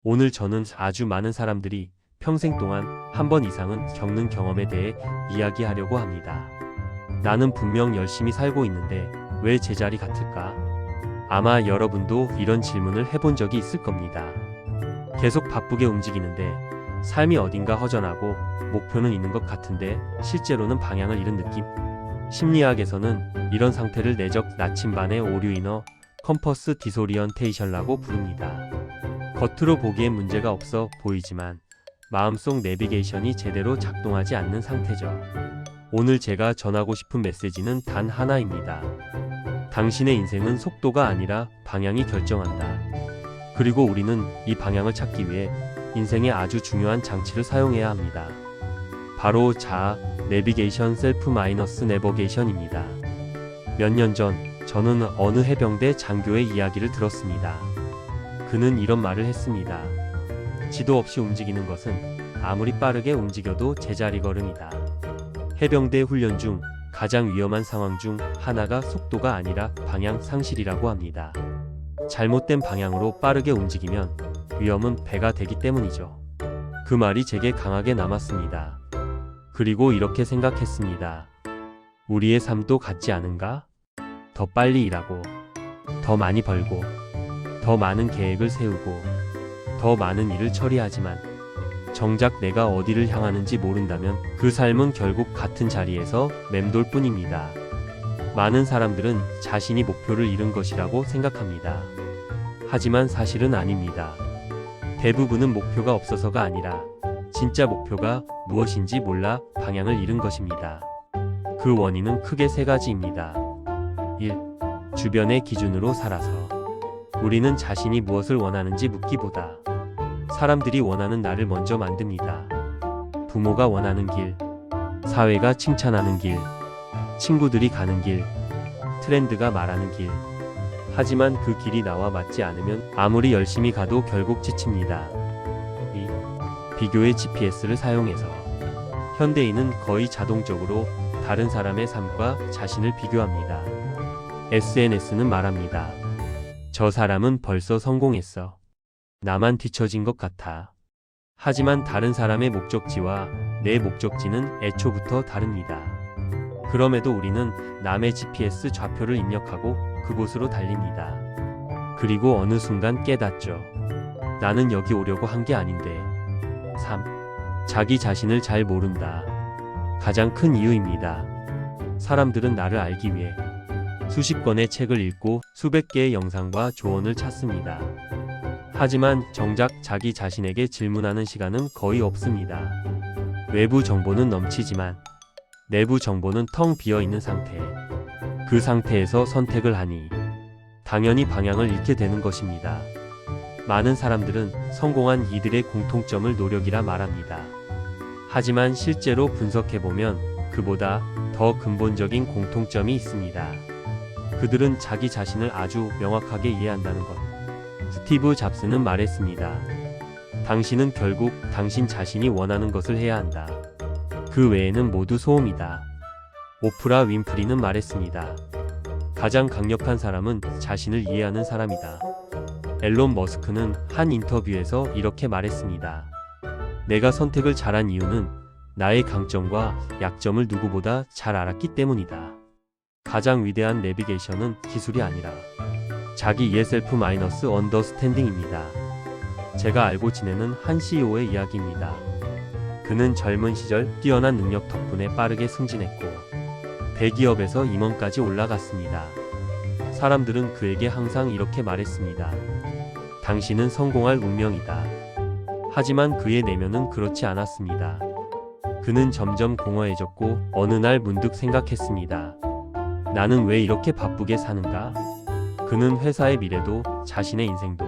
오늘 저는 아주 많은 사람들이 평생 동안 한 번 이상은 겪는 경험에 대해 이야기하려고 합니다. 나는 분명 열심히 살고 있는데 왜 제자리 같을까? 아마 여러분도 이런 질문을 해본 적이 있을 겁니다. 계속 바쁘게 움직이는데 삶이 어딘가 허전하고 목표는 있는 것 같은데 실제로는 방향을 잃은 느낌? 심리학에서는 이런 상태를 내적 나침반의 오류이너 컴퍼스 디소리언테이션이라고 부릅니다. 겉으로 보기엔 문제가 없어 보이지만 마음속 내비게이션이 제대로 작동하지 않는 상태죠. 오늘 제가 전하고 싶은 메시지는 단 하나입니다. 당신의 인생은 속도가 아니라 방향이 결정한다. 그리고 우리는 이 방향을 찾기 위해 인생의 아주 중요한 장치를 사용해야 합니다. 바로 자아, 내비게이션 셀프 마이너스 내버게이션입니다. 몇 년 전 저는 어느 해병대 장교의 이야기를 들었습니다. 그는 이런 말을 했습니다. 지도 없이 움직이는 것은 아무리 빠르게 움직여도 제자리 걸음이다. 해병대 훈련 중 가장 위험한 상황 중 하나가 속도가 아니라 방향 상실이라고 합니다. 잘못된 방향으로 빠르게 움직이면 위험은 배가 되기 때문이죠. 그 말이 제게 강하게 남았습니다. 그리고 이렇게 생각했습니다. 우리의 삶도 같지 않은가? 더 빨리 일하고, 더 많이 벌고, 더 많은 계획을 세우고, 더 많은 일을 처리하지만 정작 내가 어디를 향하는지 모른다면 그 삶은 결국 같은 자리에서 맴돌 뿐입니다. 많은 사람들은 자신이 목표를 잃은 것이라고 생각합니다. 하지만 사실은 아닙니다. 대부분은 목표가 없어서가 아니라 진짜 목표가 무엇인지 몰라 방향을 잃은 것입니다. 그 원인은 크게 세 가지입니다. 1. 주변의 기준으로 살아서. 우리는 자신이 무엇을 원하는지 묻기보다 사람들이 원하는 나를 먼저 만듭니다. 부모가 원하는 길, 사회가 칭찬하는 길, 친구들이 가는 길, 트렌드가 말하는 길. 하지만 그 길이 나와 맞지 않으면 아무리 열심히 가도 결국 지칩니다. 2. 비교의 GPS를 사용해서. 현대인은 거의 자동적으로 다른 사람의 삶과 자신을 비교합니다. SNS는 말합니다. 저 사람은 벌써 성공했어. 나만 뒤처진 것 같아. 하지만 다른 사람의 목적지와 내 목적지는 애초부터 다릅니다. 그럼에도 우리는 남의 GPS 좌표를 입력하고 그곳으로 달립니다. 그리고 어느 순간 깨닫죠. 나는 여기 오려고 한 게 아닌데. 3. 자기 자신을 잘 모른다. 가장 큰 이유입니다. 사람들은 나를 알기 위해 수십 권의 책을 읽고 수백 개의 영상과 조언을 찾습니다. 하지만 정작 자기 자신에게 질문하는 시간은 거의 없습니다. 외부 정보는 넘치지만 내부 정보는 텅 비어 있는 상태. 그 상태에서 선택을 하니 당연히 방향을 잃게 되는 것입니다. 많은 사람들은 성공한 이들의 공통점을 노력이라 말합니다. 하지만 실제로 분석해보면 그보다 더 근본적인 공통점이 있습니다. 그들은 자기 자신을 아주 명확하게 이해한다는 것. 스티브 잡스는 말했습니다. 당신은 결국 당신 자신이 원하는 것을 해야 한다. 그 외에는 모두 소음이다. 오프라 윈프리는 말했습니다. 가장 강력한 사람은 자신을 이해하는 사람이다. 앨런 머스크는 한 인터뷰에서 이렇게 말했습니다. 내가 선택을 잘한 이유는 나의 강점과 약점을 누구보다 잘 알았기 때문이다. 가장 위대한 내비게이션은 기술이 아니라 자기 이해 셀프 마이너스 언더스탠딩입니다. 제가 알고 지내는 한 CEO의 이야기입니다. 그는 젊은 시절 뛰어난 능력 덕분에 빠르게 승진했고 대기업에서 임원까지 올라갔습니다. 사람들은 그에게 항상 이렇게 말했습니다. 당신은 성공할 운명이다. 하지만 그의 내면은 그렇지 않았습니다. 그는 점점 공허해졌고 어느 날 문득 생각했습니다. 나는 왜 이렇게 바쁘게 사는가? 그는 회사의 미래도 자신의 인생도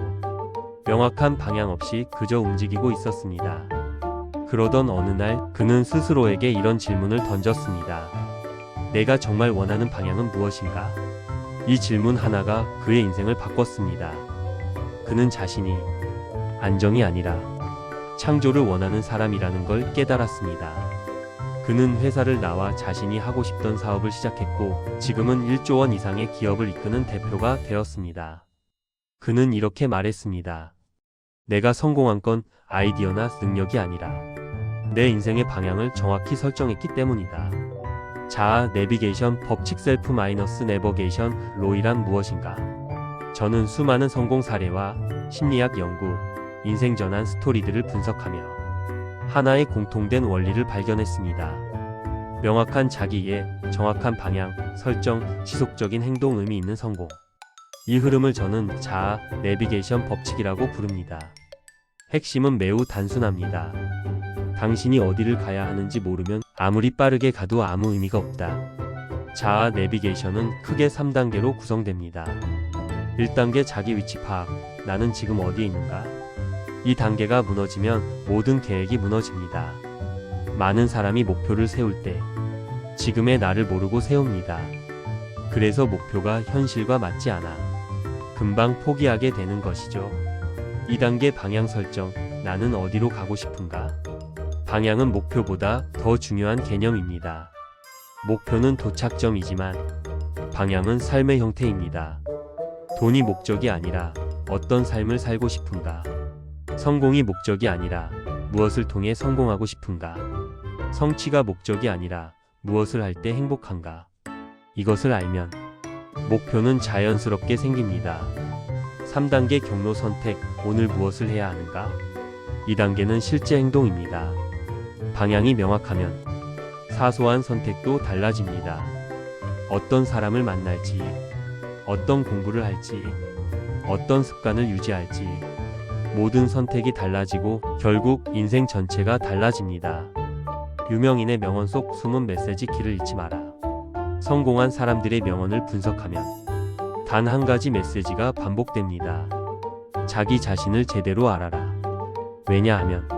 명확한 방향 없이 그저 움직이고 있었습니다. 그러던 어느 날 그는 스스로에게 이런 질문을 던졌습니다. 내가 정말 원하는 방향은 무엇인가? 이 질문 하나가 그의 인생을 바꿨습니다. 그는 자신이 안정이 아니라 창조를 원하는 사람이라는 걸 깨달았습니다. 그는 회사를 나와 자신이 하고 싶던 사업을 시작했고 지금은 1조 원 이상의 기업을 이끄는 대표가 되었습니다. 그는 이렇게 말했습니다. 내가 성공한 건 아이디어나 능력이 아니라 내 인생의 방향을 정확히 설정했기 때문이다. 자아 내비게이션 법칙 셀프 마이너스 내버게이션 로이란 무엇인가? 저는 수많은 성공 사례와 심리학 연구, 인생 전환 스토리들을 분석하며 하나의 공통된 원리를 발견했습니다. 명확한 자기 이해, 정확한 방향, 설정, 지속적인 행동 의미 있는 성공. 이 흐름을 저는 자아 내비게이션 법칙이라고 부릅니다. 핵심은 매우 단순합니다. 당신이 어디를 가야 하는지 모르면 아무리 빠르게 가도 아무 의미가 없다. 자아 내비게이션은 크게 3단계로 구성됩니다. 1단계 자기 위치 파악, 나는 지금 어디에 있는가? 이 단계가 무너지면 모든 계획이 무너집니다. 많은 사람이 목표를 세울 때 지금의 나를 모르고 세웁니다. 그래서 목표가 현실과 맞지 않아 금방 포기하게 되는 것이죠. 2단계 방향 설정, 나는 어디로 가고 싶은가? 방향은 목표보다 더 중요한 개념입니다. 목표는 도착점이지만 방향은 삶의 형태입니다. 돈이 목적이 아니라 어떤 삶을 살고 싶은가? 성공이 목적이 아니라 무엇을 통해 성공하고 싶은가? 성취가 목적이 아니라 무엇을 할 때 행복한가? 이것을 알면 목표는 자연스럽게 생깁니다. 3단계 경로 선택, 오늘 무엇을 해야 하는가? 2단계는 실제 행동입니다. 방향이 명확하면 사소한 선택도 달라집니다. 어떤 사람을 만날지, 어떤 공부를 할지, 어떤 습관을 유지할지, 모든 선택이 달라지고 결국 인생 전체가 달라집니다. 유명인의 명언 속 숨은 메시지 길을 잃지 마라. 성공한 사람들의 명언을 분석하면 단 한 가지 메시지가 반복됩니다. 자기 자신을 제대로 알아라. 왜냐하면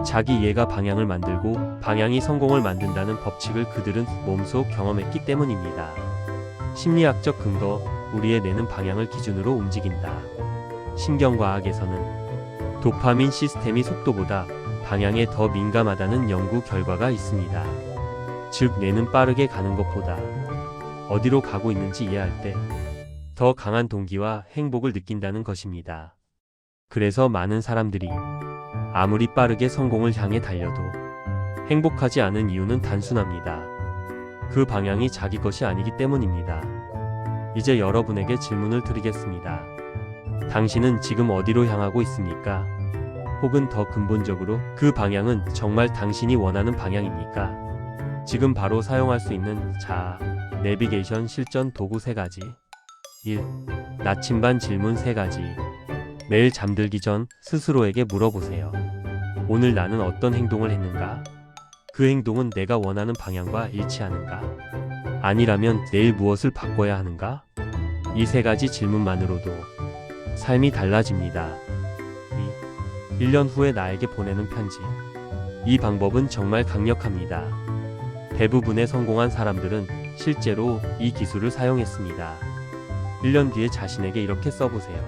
자기 이해가 방향을 만들고 방향이 성공을 만든다는 법칙을 그들은 몸소 경험했기 때문입니다. 심리학적 근거, 우리의 뇌는 방향을 기준으로 움직인다. 신경과학에서는 도파민 시스템이 속도보다 방향에 더 민감하다는 연구 결과가 있습니다. 즉, 뇌는 빠르게 가는 것보다 어디로 가고 있는지 이해할 때 더 강한 동기와 행복을 느낀다는 것입니다. 그래서 많은 사람들이 아무리 빠르게 성공을 향해 달려도 행복하지 않은 이유는 단순합니다. 그 방향이 자기 것이 아니기 때문입니다. 이제 여러분에게 질문을 드리겠습니다. 당신은 지금 어디로 향하고 있습니까? 혹은 더 근본적으로 그 방향은 정말 당신이 원하는 방향입니까? 지금 바로 사용할 수 있는 자아 내비게이션 실전 도구 3가지. 1. 나침반 질문 3가지. 매일 잠들기 전 스스로에게 물어보세요. 오늘 나는 어떤 행동을 했는가? 그 행동은 내가 원하는 방향과 일치하는가? 아니라면 내일 무엇을 바꿔야 하는가? 이 3가지 질문만으로도 삶이 달라집니다. 2. 1년 후에 나에게 보내는 편지. 이 방법은 정말 강력합니다. 대부분의 성공한 사람들은 실제로 이 기술을 사용했습니다. 1년 뒤에 자신에게 이렇게 써보세요.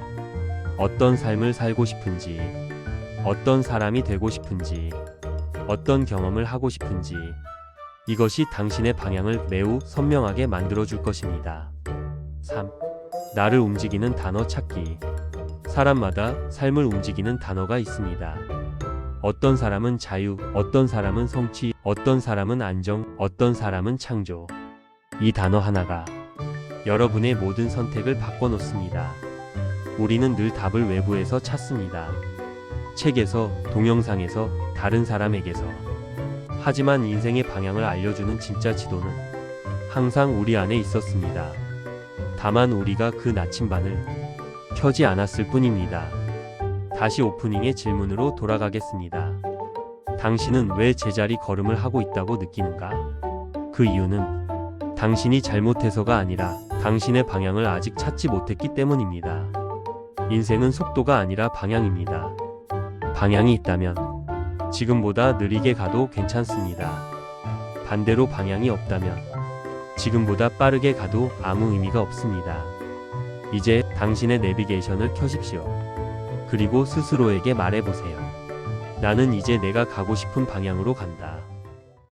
어떤 삶을 살고 싶은지, 어떤 사람이 되고 싶은지, 어떤 경험을 하고 싶은지, 이것이 당신의 방향을 매우 선명하게 만들어줄 것입니다. 3. 나를 움직이는 단어 찾기. 사람마다 삶을 움직이는 단어가 있습니다. 어떤 사람은 자유, 어떤 사람은 성취, 어떤 사람은 안정, 어떤 사람은 창조. 이 단어 하나가 여러분의 모든 선택을 바꿔놓습니다. 우리는 늘 답을 외부에서 찾습니다. 책에서, 동영상에서, 다른 사람에게서. 하지만 인생의 방향을 알려주는 진짜 지도는 항상 우리 안에 있었습니다. 다만 우리가 그 나침반을 켜지 않았을 뿐입니다. 다시 오프닝의 질문으로 돌아가겠습니다. 당신은 왜 제자리 걸음을 하고 있다고 느끼는가? 그 이유는 당신이 잘못해서가 아니라 당신의 방향을 아직 찾지 못했기 때문입니다. 인생은 속도가 아니라 방향입니다. 방향이 있다면 지금보다 느리게 가도 괜찮습니다. 반대로 방향이 없다면 지금보다 빠르게 가도 아무 의미가 없습니다. 이제 당신의 내비게이션을 켜십시오. 그리고 스스로에게 말해보세요. 나는 이제 내가 가고 싶은 방향으로 간다.